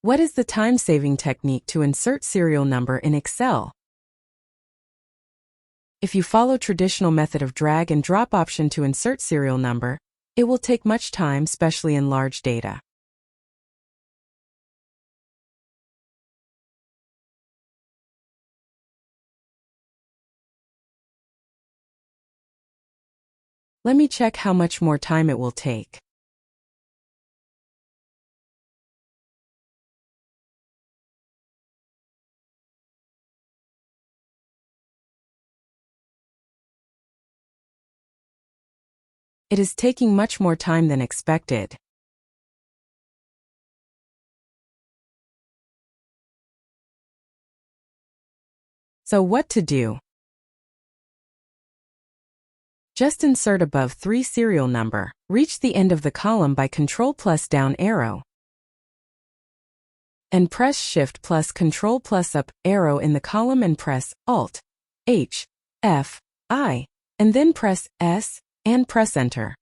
What is the time-saving technique to insert serial number in Excel? If you follow traditional method of drag and drop option to insert serial number, it will take much time, especially in large data. Let me check how much more time it will take. It is taking much more time than expected. So what to do? Just insert above 3 serial number. Reach the end of the column by Ctrl plus down arrow. And press Shift plus Ctrl plus up arrow in the column and press Alt, H, F, I, and then press S, and press Enter.